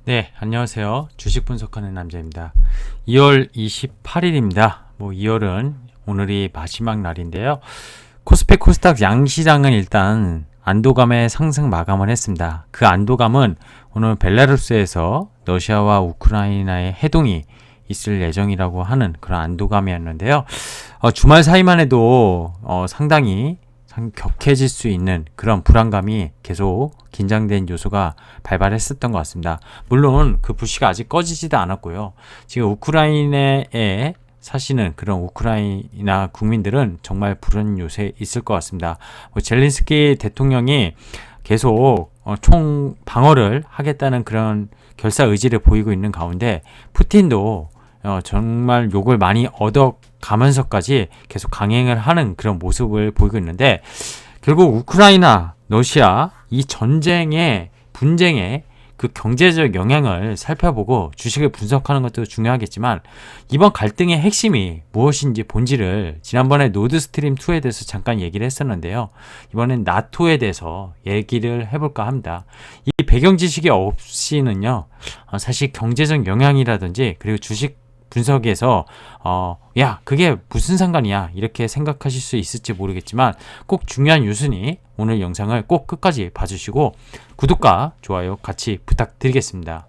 네, 안녕하세요. 주식 분석하는 남자입니다. 2월 28일입니다. 2월은 오늘이 마지막 날인데요. 코스피 코스닥 양시장은 일단 안도감에 상승 마감을 했습니다. 그 안도감은 오늘 벨라루스에서 러시아와 우크라이나의 해동이 있을 예정이라고 하는 그런 안도감이었는데요. 주말 사이만 해도 상당히 격해질 수 있는 그런 불안감이 계속 긴장된 요소가 발발했었던 것 같습니다. 물론 그 불씨가 아직 꺼지지도 않았고요. 지금 우크라이나에 사시는 그런 우크라이나 국민들은 정말 불안 요새 있을 것 같습니다. 젤렌스키 대통령이 계속 총 방어를 하겠다는 그런 결사 의지를 보이고 있는 가운데 푸틴도 정말 욕을 많이 얻어가면서까지 계속 강행을 하는 그런 모습을 보이고 있는데, 결국 우크라이나, 러시아 이 전쟁의 분쟁의 그 경제적 영향을 살펴보고 주식을 분석하는 것도 중요하겠지만, 이번 갈등의 핵심이 무엇인지 본질을 지난번에 노드스트림 2에 대해서 잠깐 얘기를 했었는데요. 이번엔 나토에 대해서 얘기를 해볼까 합니다. 이 배경 지식이 없이는요, 사실 경제적 영향이라든지 그리고 주식 분석에서 야, 그게 무슨 상관이야, 이렇게 생각하실 수 있을지 모르겠지만, 꼭 중요한 요소니 오늘 영상을 꼭 끝까지 봐주시고 구독과 좋아요 같이 부탁드리겠습니다.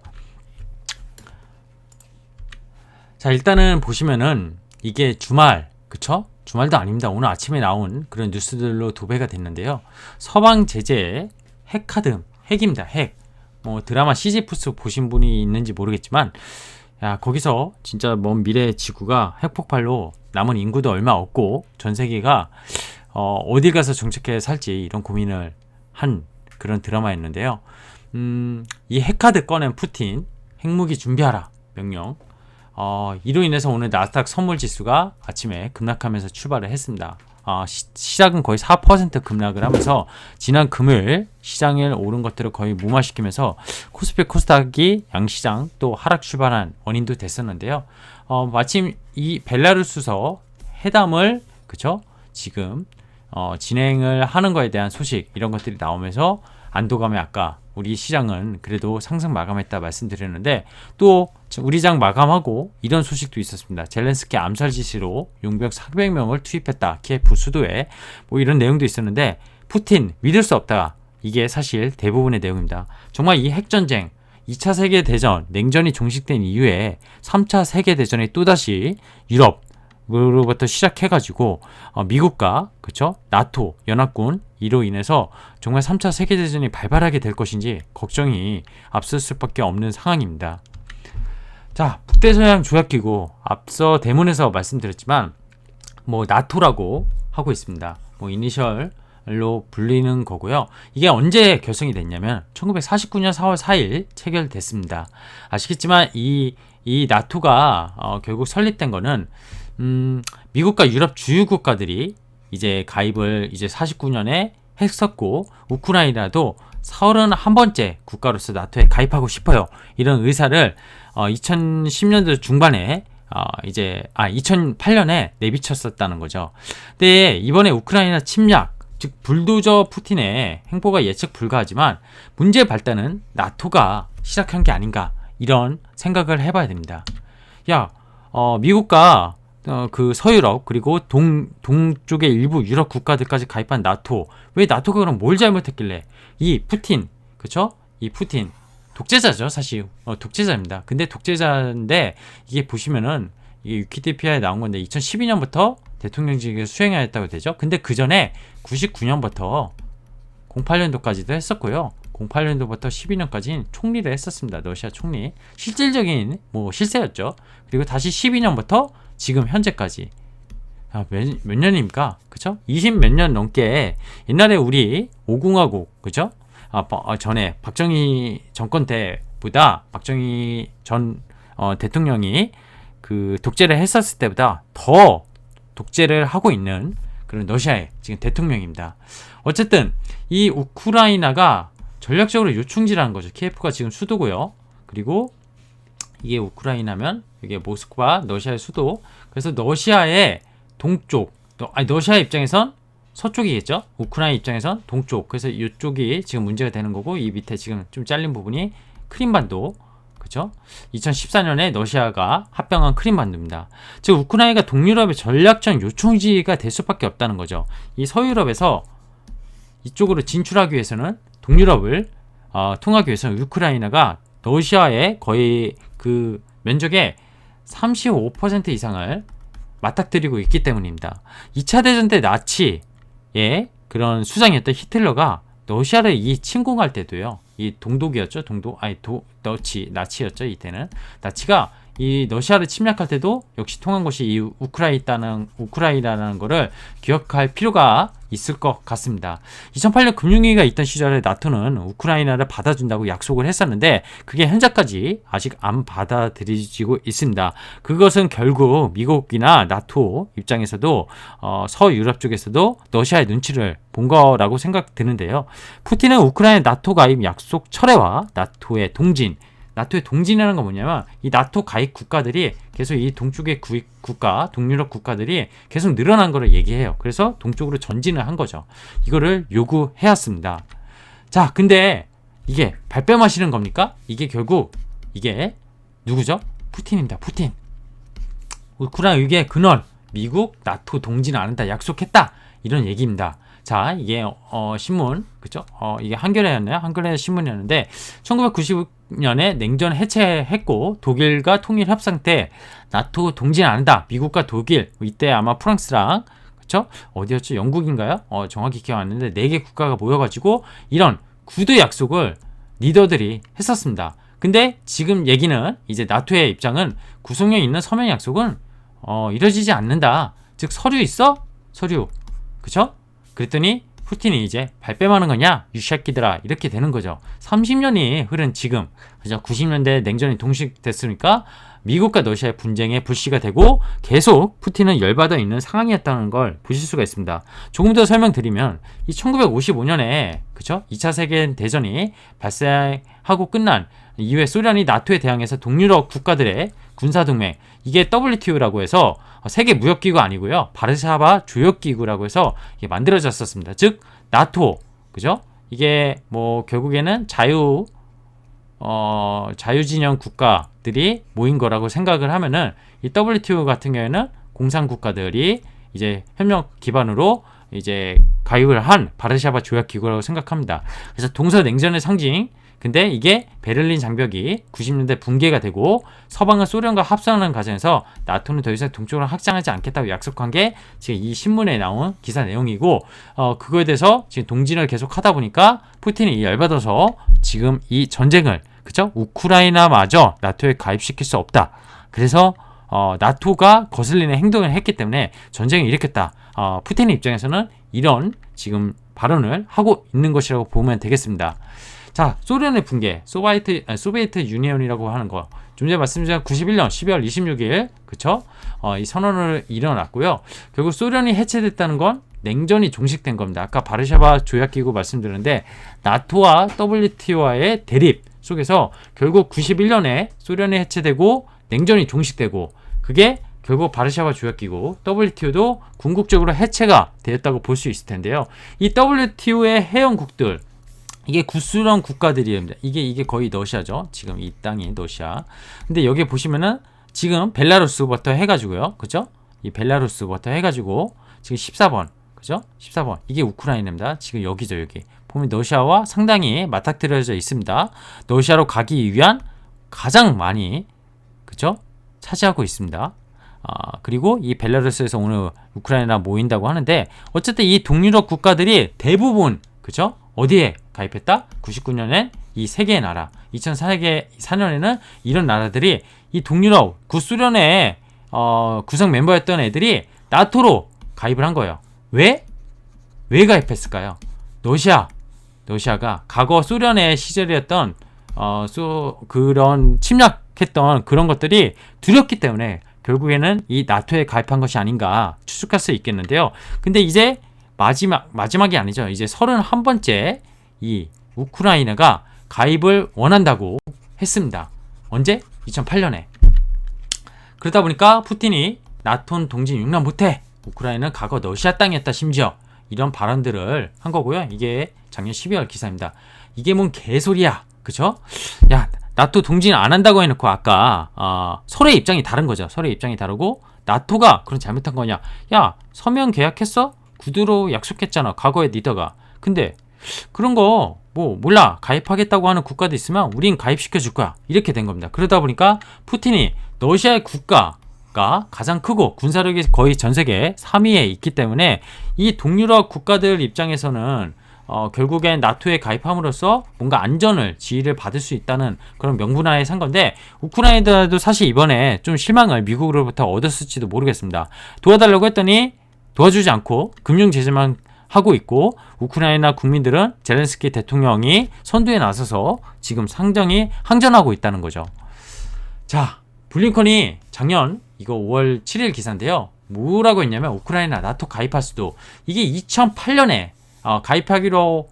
자, 일단은 보시면은 이게 주말, 그쵸? 주말도 아닙니다. 오늘 아침에 나온 그런 뉴스들로 도배가 됐는데요. 서방 제재 핵카드, 핵입니다. 핵. 드라마 시지프스 보신 분이 있는지 모르겠지만, 야, 거기서 진짜 먼 미래의 지구가 핵폭발로 남은 인구도 얼마 없고 전 세계가 어딜 가서 정착해 살지 이런 고민을 한 그런 드라마였는데요. 이 핵카드 꺼낸 푸틴, 핵무기 준비하라 명령. 이로 인해서 오늘 나스닥 선물 지수가 아침에 급락하면서 출발을 했습니다. 시작은 거의 4% 급락을 하면서 지난 금요일 시장에 오른 것들을 거의 무마시키면서 코스피 코스닥이 양시장 또 하락 출발한 원인도 됐었는데요. 마침 이 벨라루스서 회담을 그쵸? 지금 진행을 하는 거에 대한 소식, 이런 것들이 나오면서 안도감에 아까 우리 시장은 그래도 상승 마감했다 말씀드렸는데, 또 우리 장 마감하고 이런 소식도 있었습니다. 젤렌스키 암살 지시로 용병 400명을 투입했다, 키예프 수도에. 이런 내용도 있었는데, 푸틴 믿을 수 없다, 이게 사실 대부분의 내용입니다. 정말 이 핵전쟁, 2차 세계대전, 냉전이 종식된 이후에 3차 세계대전이 또다시 유럽으로부터 시작해가지고 미국과 그쵸? 나토 연합군 이로 인해서 정말 3차 세계대전이 발발하게 될 것인지 걱정이 앞설 수밖에 없는 상황입니다. 자, 북대서양 조약기구, 앞서 대문에서 말씀드렸지만 나토라고 하고 있습니다. 이니셜로 불리는 거고요. 이게 언제 결성이 됐냐면 1949년 4월 4일 체결됐습니다. 아시겠지만 이 나토가 결국 설립된 거는 미국과 유럽 주요 국가들이 이제 가입을 이제 49년에 했었고, 우크라이나도 31번째 국가로서 나토에 가입하고 싶어요, 이런 의사를 2010년도 중반에 2008년에 내비쳤었다는 거죠. 근데 이번에 우크라이나 침략, 즉 불도저 푸틴의 행보가 예측 불가하지만 문제의 발단은 나토가 시작한 게 아닌가, 이런 생각을 해봐야 됩니다. 미국과 그 서유럽 그리고 동쪽의 일부 유럽 국가들까지 가입한 나토, 왜 나토가 그럼 뭘 잘못했길래 이 푸틴, 그쵸? 이 푸틴 독재자죠, 사실. 독재자입니다. 근데 독재자인데, 이게 보시면은 이게 위키피디아에 나온 건데 2012년부터 대통령직을 수행하였다고 되죠. 근데 그 전에 99년부터 08년도까지도 했었고요. 08년도부터 12년까지는 총리를 했었습니다. 러시아 총리. 실질적인 실세였죠. 그리고 다시 12년부터 지금 현재까지 몇 년입니까? 그쵸? 20 몇 년 넘게, 옛날에 우리 5공화국, 그죠? 전에 박정희 정권 때보다 박정희 전 대통령이 그 독재를 했었을 때보다 더 독재를 하고 있는 그런 러시아의 지금 대통령입니다. 어쨌든 이 우크라이나가 전략적으로 요충지라는 거죠. 키예프가 지금 수도고요. 그리고 이게 우크라이나면 이게 모스크바, 러시아의 수도. 그래서 러시아의 동쪽, 러시아 입장에선 서쪽이겠죠. 우크라이나 입장에선 동쪽. 그래서 이쪽이 지금 문제가 되는 거고, 이 밑에 지금 좀 잘린 부분이 크림반도 그죠? 2014년에 러시아가 합병한 크림반도입니다. 즉 우크라이나가 동유럽의 전략적 요충지가 될 수밖에 없다는 거죠. 이 서유럽에서 이쪽으로 진출하기 위해서는 동유럽을 통하기 위해서는 우크라이나가 러시아의 거의 그 면적의 35% 이상을 맞닥뜨리고 있기 때문입니다. 2차 대전 때 나치의 그런 수장이었던 히틀러가 러시아를 침공할 때도요. 이 동독이었죠. 나치였죠. 이때는 나치가 이 러시아를 침략할 때도 역시 통한 것이 이 우크라이나라는 거를 기억할 필요가 있을 것 같습니다. 2008년 금융위기가 있던 시절에 나토는 우크라이나를 받아준다고 약속을 했었는데 그게 현재까지 아직 안 받아들여지고 있습니다. 그것은 결국 미국이나 나토 입장에서도 서유럽 쪽에서도 러시아의 눈치를 본 거라고 생각드는데요. 푸틴은 우크라이나 나토 가입 약속 철회와 나토의 동진이라는 건 뭐냐면 이 나토 가입 국가들이 계속 이 동쪽의 동유럽 국가들이 계속 늘어난 거를 얘기해요. 그래서 동쪽으로 전진을 한 거죠. 이거를 요구해왔습니다. 자, 근데 이게 발뺌하시는 겁니까? 이게 결국 이게 누구죠? 푸틴입니다. 푸틴. 우크라이나 위기의 근원, 미국, 나토 동진 안 한다 약속했다 이런 얘기입니다. 자, 이게 신문, 그죠? 이게 한겨레였나요? 한겨레 신문이었는데 1990년에 냉전 해체했고 독일과 통일 협상 때 나토 동진 안 한다. 미국과 독일, 이때 아마 프랑스랑 그죠? 어디였죠? 영국인가요? 정확히 기억 안 나는데 4개 국가가 모여가지고 이런 구두 약속을 리더들이 했었습니다. 근데 지금 얘기는 이제 나토의 입장은 구속력 있는 서명 약속은 이루어지지 않는다. 즉 서류 있어? 서류, 그죠? 그랬더니 푸틴이 이제 발뺌하는 거냐? 유새끼들아 이렇게 되는 거죠. 30년이 흐른 지금, 그죠? 90년대 냉전이 동식됐으니까 미국과 러시아의 분쟁에 불씨가 되고 계속 푸틴은 열받아 있는 상황이었다는 걸 보실 수가 있습니다. 조금 더 설명드리면 이 1955년에 그죠? 2차 세계 대전이 발생하고 끝난 이후에 소련이 나토에 대항해서 동유럽 국가들의 군사동맹, 이게 WTO라고 해서 세계 무역기구 아니고요. 바르샤바 조약기구라고 해서 이게 만들어졌었습니다. 즉 나토, 그죠? 이게 뭐 결국에는 자유진영 국가들이 모인 거라고 생각을 하면은 이 WTO 같은 경우에는 공산 국가들이 이제 협력 기반으로 이제 가입을 한 바르샤바 조약기구라고 생각합니다. 그래서 동서냉전의 상징. 근데 이게 베를린 장벽이 90년대 붕괴가 되고 서방은 소련과 합성하는 과정에서 나토는 더 이상 동쪽으로 확장하지 않겠다고 약속한 게 지금 이 신문에 나온 기사 내용이고 그거에 대해서 지금 동진을 계속 하다 보니까 푸틴이 열받아서 지금 이 전쟁을 그죠? 우크라이나마저 나토에 가입시킬 수 없다. 그래서 나토가 거슬리는 행동을 했기 때문에 전쟁을 일으켰다. 푸틴의 입장에서는 이런 지금 발언을 하고 있는 것이라고 보면 되겠습니다. 자, 소련의 붕괴, 소비에트 유니언이라고 하는 거. 좀 전에 말씀드린 91년 12월 26일, 그쵸? 이 선언을 일어났고요. 결국 소련이 해체됐다는 건 냉전이 종식된 겁니다. 아까 바르샤바 조약기구 말씀드렸는데, 나토와 WTO와의 대립 속에서 결국 91년에 소련이 해체되고, 냉전이 종식되고, 그게 결국 바르샤바 조약기구, WTO도 궁극적으로 해체가 되었다고 볼 수 있을 텐데요. 이 WTO의 회원국들, 이게 구수런 국가들입니다. 이게 거의 러시아죠. 지금 이 땅이 러시아. 근데 여기 보시면은 지금 벨라루스부터 해가지고요. 그죠? 이 벨라루스부터 해가지고 지금 14번. 그죠? 14번. 이게 우크라이나입니다. 지금 여기죠, 여기. 보면 러시아와 상당히 맞닥뜨려져 있습니다. 러시아로 가기 위한 가장 많이, 그죠? 차지하고 있습니다. 그리고 이 벨라루스에서 오늘 우크라이나 모인다고 하는데 어쨌든 이 동유럽 국가들이 대부분, 그죠? 어디에 가입했다? 99년엔 이 세 개의 나라, 2004년에는 이런 나라들이 이 동유럽, 구소련의 구성 멤버였던 애들이 나토로 가입을 한 거예요. 왜? 왜 가입했을까요? 러시아가 과거 소련의 시절이었던 그런 침략했던 그런 것들이 두렵기 때문에 결국에는 이 나토에 가입한 것이 아닌가 추측할 수 있겠는데요. 근데 이제 마지막이 아니죠. 이제 31번째 이 우크라이나가 가입을 원한다고 했습니다. 언제? 2008년에. 그러다 보니까 푸틴이 나토는 동진 용납 못해. 우크라이나는 과거 러시아 땅이었다 심지어. 이런 발언들을 한 거고요. 이게 작년 12월 기사입니다. 이게 뭔 개소리야. 그쵸? 야, 나토 동진 안 한다고 해놓고 아까 서로의 입장이 다른 거죠. 서로의 입장이 다르고 나토가 그런 잘못한 거냐? 야, 서명 계약했어? 구두로 약속했잖아. 과거의 리더가. 근데 그런 거 뭐 몰라. 가입하겠다고 하는 국가도 있으면 우린 가입시켜 줄 거야. 이렇게 된 겁니다. 그러다 보니까 푸틴이 러시아의 국가가 가장 크고 군사력이 거의 전 세계 3위에 있기 때문에 이 동유럽 국가들 입장에서는 결국엔 나토에 가입함으로써 뭔가 안전을 지휘를 받을 수 있다는 그런 명분하에 산 건데, 우크라이나도 사실 이번에 좀 실망을 미국으로부터 얻었을지도 모르겠습니다. 도와달라고 했더니 도와주지 않고 금융 제재만 하고 있고, 우크라이나 국민들은 젤렌스키 대통령이 선두에 나서서 지금 상당히 항전하고 있다는 거죠. 자, 블링컨이 작년 이거 5월 7일 기사인데요. 뭐라고 했냐면 우크라이나 나토 가입할 수도, 이게 2008년에 가입하기로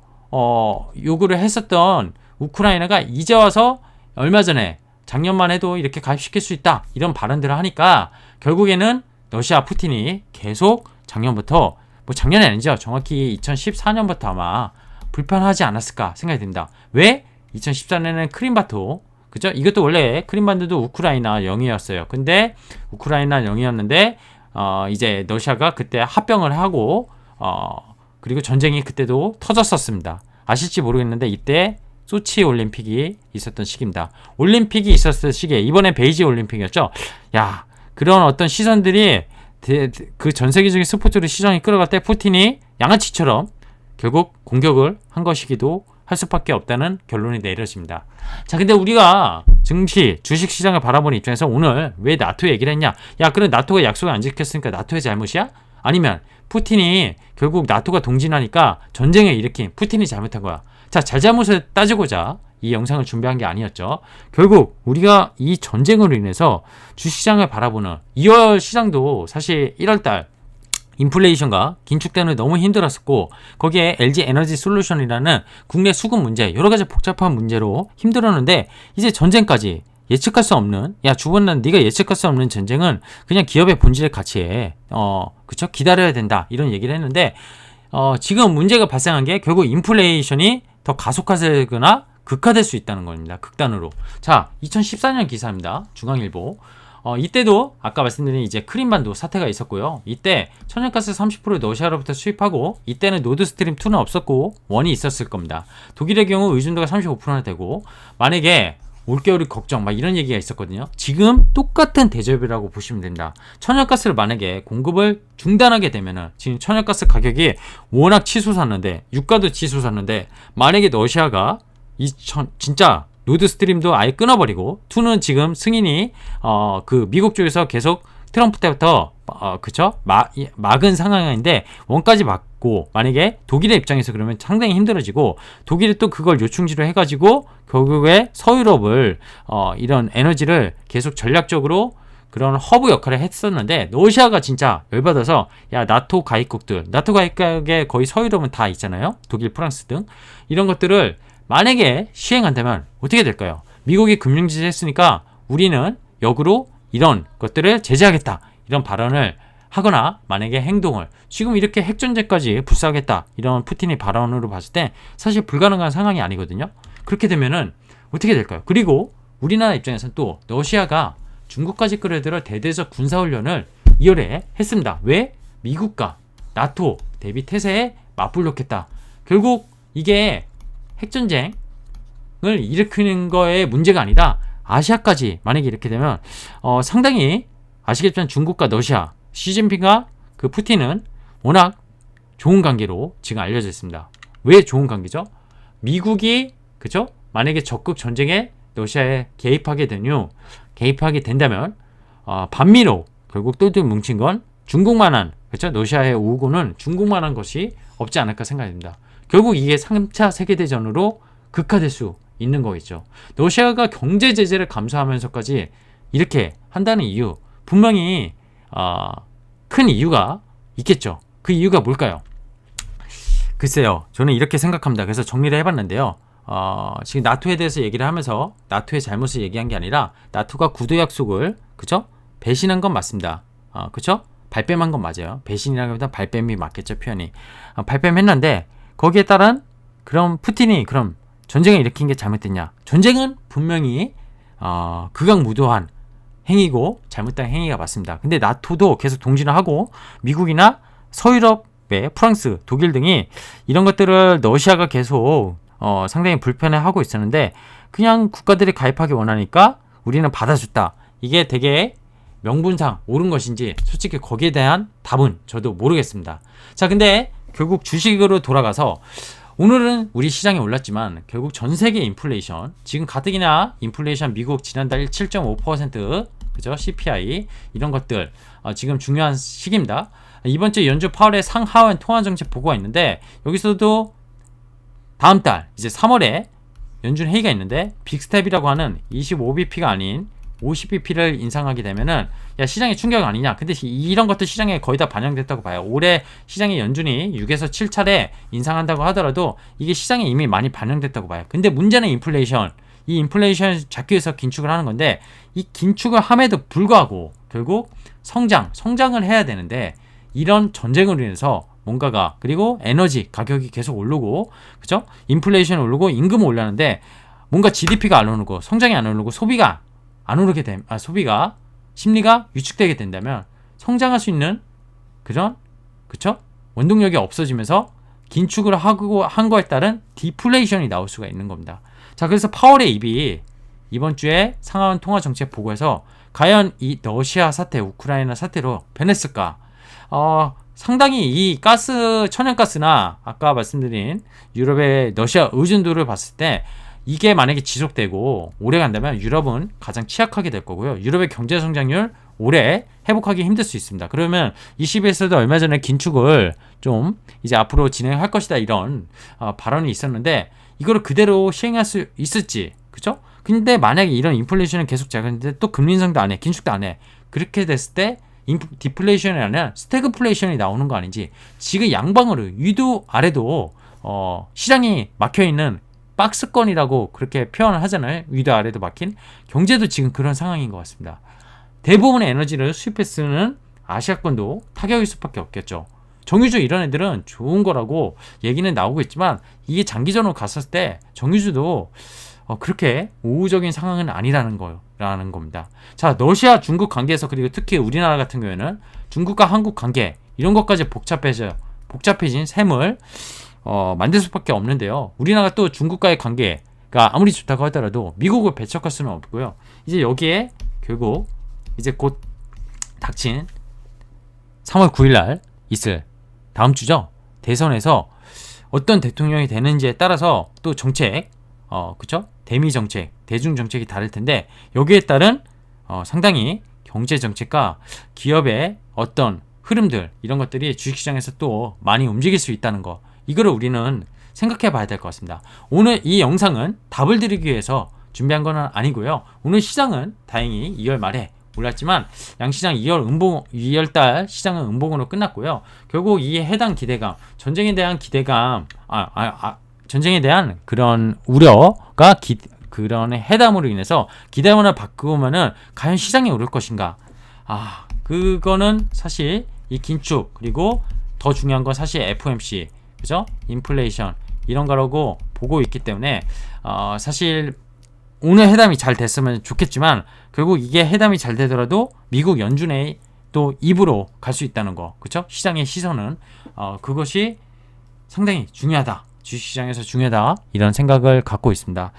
요구를 했었던 우크라이나가 이제 와서 얼마 전에 작년만 해도 이렇게 가입시킬 수 있다 이런 발언들을 하니까 결국에는 러시아 푸틴이 계속 작년부터, 뭐 작년이 아니죠, 정확히 2014년부터 아마 불편하지 않았을까 생각이 듭니다. 왜? 2014년에는 크림반도, 그죠? 이것도 원래 크림반도도 우크라이나 영이었어요. 근데 우크라이나 영이었는데 이제 러시아가 그때 합병을 하고 그리고 전쟁이 그때도 터졌었습니다. 아실지 모르겠는데 이때 소치 올림픽이 있었던 시기입니다. 올림픽이 있었을 시기에 이번에 베이지 올림픽이었죠. 야, 그런 어떤 시선들이 그 전 세계적인 스포츠로 시선이 끌어갈 때 푸틴이 양아치처럼 결국 공격을 한 것이기도 할 수밖에 없다는 결론이 내려집니다. 자, 근데 우리가 증시, 주식 시장을 바라보는 입장에서 오늘 왜 나토 얘기를 했냐? 야, 그럼 나토가 약속을 안 지켰으니까 나토의 잘못이야? 아니면 푸틴이 결국 나토가 동진하니까 전쟁을 일으킨 푸틴이 잘못한 거야. 자, 잘잘못을 따지고자 이 영상을 준비한 게 아니었죠. 결국 우리가 이 전쟁으로 인해서 주시장을 바라보는 2월 시장도 사실 1월달 인플레이션과 긴축 때문에 너무 힘들었었고, 거기에 LG 에너지 솔루션이라는 국내 수급 문제, 여러 가지 복잡한 문제로 힘들었는데, 이제 전쟁까지 예측할 수 없는, 야, 주번은 네가 예측할 수 없는 전쟁은 그냥 기업의 본질의 가치에 그쵸? 기다려야 된다 이런 얘기를 했는데, 지금 문제가 발생한 게 결국 인플레이션이 더 가속화되거나 극화될 수 있다는 겁니다. 극단으로. 자, 2014년 기사입니다. 중앙일보. 이때도 아까 말씀드린 이제 크림반도 사태가 있었고요. 이때 천연가스 30%를 러시아로부터 수입하고, 이때는 노드스트림 2는 없었고 1이 있었을 겁니다. 독일의 경우 의존도가 35%나 되고, 만약에 올겨울이 걱정 막 이런 얘기가 있었거든요. 지금 똑같은 대접이라고 보시면 됩니다. 천연가스를 만약에 공급을 중단하게 되면은, 지금 천연가스 가격이 워낙 치솟았는데, 유가도 치솟았는데, 만약에 러시아가 진짜 노드스트림도 아예 끊어버리고, 2는 지금 승인이 그 미국 쪽에서 계속 트럼프 때부터 그쵸? 막은 상황인데, 원까지 막고, 만약에 독일의 입장에서 그러면 상당히 힘들어지고, 독일이 또 그걸 요충지로 해가지고 결국에 서유럽을 이런 에너지를 계속 전략적으로 그런 허브 역할을 했었는데, 러시아가 진짜 열받아서, 야, 나토 가입국들, 나토 가입국에 거의 서유럽은 다 있잖아요. 독일, 프랑스 등 이런 것들을 만약에 시행한다면 어떻게 될까요? 미국이 금융제재 했으니까 우리는 역으로 이런 것들을 제재하겠다 이런 발언을 하거나, 만약에 행동을, 지금 이렇게 핵전쟁까지 불사하겠다 이런 푸틴의 발언으로 봤을 때 사실 불가능한 상황이 아니거든요. 그렇게 되면은 어떻게 될까요? 그리고 우리나라 입장에서는 또 러시아가 중국까지 끌어들여 대대적 군사훈련을 2월에 했습니다. 왜? 미국과 나토 대비 태세에 맞불렸겠다. 결국 이게 핵전쟁을 일으키는 거에 문제가 아니라 아시아까지 만약에 이렇게 되면 상당히, 아시겠지만 중국과 러시아, 시진핑과 그 푸틴은 워낙 좋은 관계로 지금 알려져 있습니다. 왜 좋은 관계죠? 미국이 그죠? 만약에 적극 전쟁에 러시아에 개입하게 된다면 반미로 결국 똘똘 뭉친 건 중국만한, 그렇죠? 러시아의 우호군은 중국만한 것이 없지 않을까 생각됩니다. 결국 이게 3차 세계대전으로 극화될 수 있는 거겠죠. 러시아가 경제 제재를 감수하면서까지 이렇게 한다는 이유, 분명히 큰 이유가 있겠죠. 그 이유가 뭘까요? 글쎄요, 저는 이렇게 생각합니다. 그래서 정리를 해봤는데요. 지금 나토에 대해서 얘기를 하면서 나토의 잘못을 얘기한 게 아니라, 나토가 구두 약속을 그죠? 배신한 건 맞습니다. 그죠? 발뺌한 건 맞아요. 배신이라기보다 발뺌이 맞겠죠, 표현이. 발뺌했는데 거기에 따른 그럼 푸틴이 그럼 전쟁을 일으킨 게 잘못됐냐? 전쟁은 분명히 극악무도한 행위고 잘못된 행위가 맞습니다. 근데 나토도 계속 동진을 하고 미국이나 서유럽의 프랑스, 독일 등이 이런 것들을 러시아가 계속 상당히 불편해하고 있었는데 그냥 국가들이 가입하기 원하니까 우리는 받아줬다. 이게 되게 명분상 옳은 것인지 솔직히 거기에 대한 답은 저도 모르겠습니다. 자, 근데 결국 주식으로 돌아가서 오늘은 우리 시장이 올랐지만 결국 전 세계 인플레이션, 지금 가뜩이나 인플레이션 미국 지난달 7.5% 그죠? CPI 이런 것들 지금 중요한 시기입니다. 이번 주 연준 파월의 상하원 통화정책 보고가 있는데 여기서도 다음 달 이제 3월에 연준 회의가 있는데 빅스텝이라고 하는 25bp가 아닌 50bp를 인상하게 되면은 야 시장에 충격 아니냐. 근데 이런 것도 시장에 거의 다 반영됐다고 봐요. 올해 시장에 연준이 6에서 7차례 인상한다고 하더라도 이게 시장에 이미 많이 반영됐다고 봐요. 근데 문제는 인플레이션. 이 인플레이션을 잡기 위해서 긴축을 하는 건데 이 긴축을 함에도 불구하고 결국 성장을 해야 되는데 이런 전쟁으로 인해서 뭔가가 그리고 에너지 가격이 계속 오르고 그죠? 인플레이션이 오르고 임금이 올라는데 뭔가 GDP가 안 오르고 성장이 안 오르고 소비가 안 오르게 되면 소비가 심리가 위축되게 된다면 성장할 수 있는 그런 그쵸? 원동력이 없어지면서 긴축을 하고 한 거에 따른 디플레이션이 나올 수가 있는 겁니다. 자, 그래서 파월의 입이 이번 주에 상하원 통화 정책 보고에서 과연 이 러시아 사태, 우크라이나 사태로 변했을까? 상당히 이 천연가스나 아까 말씀드린 유럽의 러시아 의존도를 봤을 때 이게 만약에 지속되고 오래 간다면 유럽은 가장 취약하게 될 거고요. 유럽의 경제 성장률 올해 회복하기 힘들 수 있습니다. 그러면 20에서도 얼마 전에 긴축을 좀 이제 앞으로 진행할 것이다 이런 발언이 있었는데 이거를 그대로 시행할 수 있을지 그죠? 근데 만약에 이런 인플레이션은 계속 작은데 또 금리 인상도 안 해, 긴축도 안 해. 그렇게 됐을 때 디플레이션이 아니라 스태그플레이션이 나오는 거 아닌지 지금 양방으로 위도 아래도 시장이 막혀있는 박스권이라고 그렇게 표현을 하잖아요. 위도 아래도 막힌 경제도 지금 그런 상황인 것 같습니다. 대부분의 에너지를 수입해 쓰는 아시아권도 타격일 수밖에 없겠죠. 정유주 이런 애들은 좋은 거라고 얘기는 나오고 있지만 이게 장기전으로 갔을 때 정유주도 그렇게 우호적인 상황은 아니라는 겁니다. 자, 러시아 중국 관계에서 그리고 특히 우리나라 같은 경우에는 중국과 한국 관계 이런 것까지 복잡해진 셈을 만들 수밖에 없는데요. 우리나라가 또 중국과의 관계가 아무리 좋다고 하더라도 미국을 배척할 수는 없고요. 이제 여기에 결국 이제 곧 닥친 3월 9일날 있을 다음 주죠. 대선에서 어떤 대통령이 되는지에 따라서 또 정책, 그쵸? 대미 정책, 대중 정책이 다를 텐데 여기에 따른 상당히 경제 정책과 기업의 어떤 흐름들 이런 것들이 주식시장에서 또 많이 움직일 수 있다는 거. 이거를 우리는 생각해 봐야 될 것 같습니다. 오늘 이 영상은 답을 드리기 위해서 준비한 건 아니고요. 오늘 시장은 다행히 2월 말에 올랐지만 양시장 2월달 시장은 음봉으로 끝났고요. 결국 이 해당 기대감, 전쟁에 대한 기대감, 전쟁에 대한 그런 우려가 그런 해담으로 인해서 기대감을 바꾸면은 과연 시장이 오를 것인가? 그거는 사실 이 긴축 그리고 더 중요한 건 사실 FOMC 그죠? 인플레이션 이런 거라고 보고 있기 때문에 사실 오늘 회담이 잘 됐으면 좋겠지만 결국 이게 회담이 잘 되더라도 미국 연준의 또 입으로 갈 수 있다는 거 그렇죠? 시장의 시선은 그것이 상당히 중요하다. 주식시장에서 중요하다. 이런 생각을 갖고 있습니다.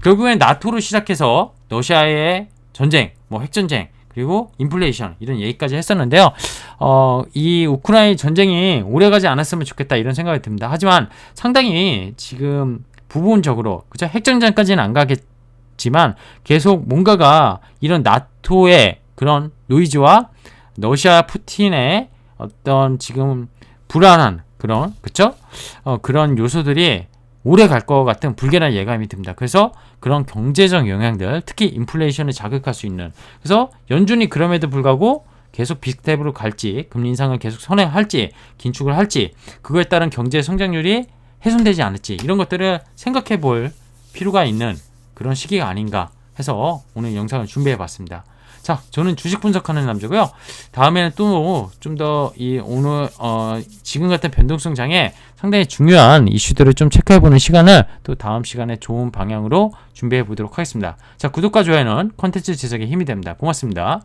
결국엔 나토로 시작해서 러시아의 전쟁, 핵전쟁 그리고 인플레이션 이런 얘기까지 했었는데요. 이 우크라이나 전쟁이 오래가지 않았으면 좋겠다 이런 생각이 듭니다. 하지만 상당히 지금 부분적으로 그죠? 핵전쟁까지는 안 가겠지만 계속 뭔가가 이런 나토의 그런 노이즈와 러시아 푸틴의 어떤 지금 불안한 그런 그쵸? 그런 요소들이 오래 갈 것 같은 불길한 예감이 듭니다. 그래서 그런 경제적 영향들, 특히 인플레이션을 자극할 수 있는 그래서 연준이 그럼에도 불구하고 계속 빅스텝으로 갈지, 금리 인상을 계속 선행할지, 긴축을 할지, 그거에 따른 경제 성장률이 훼손되지 않을지 이런 것들을 생각해 볼 필요가 있는 그런 시기가 아닌가 해서 오늘 영상을 준비해 봤습니다. 자, 저는 주식 분석하는 남자고요. 다음에는 또 좀 더 이 오늘 지금 같은 변동성 장에 상당히 중요한 이슈들을 좀 체크해보는 시간을 또 다음 시간에 좋은 방향으로 준비해 보도록 하겠습니다. 자, 구독과 좋아요는 콘텐츠 제작에 힘이 됩니다. 고맙습니다.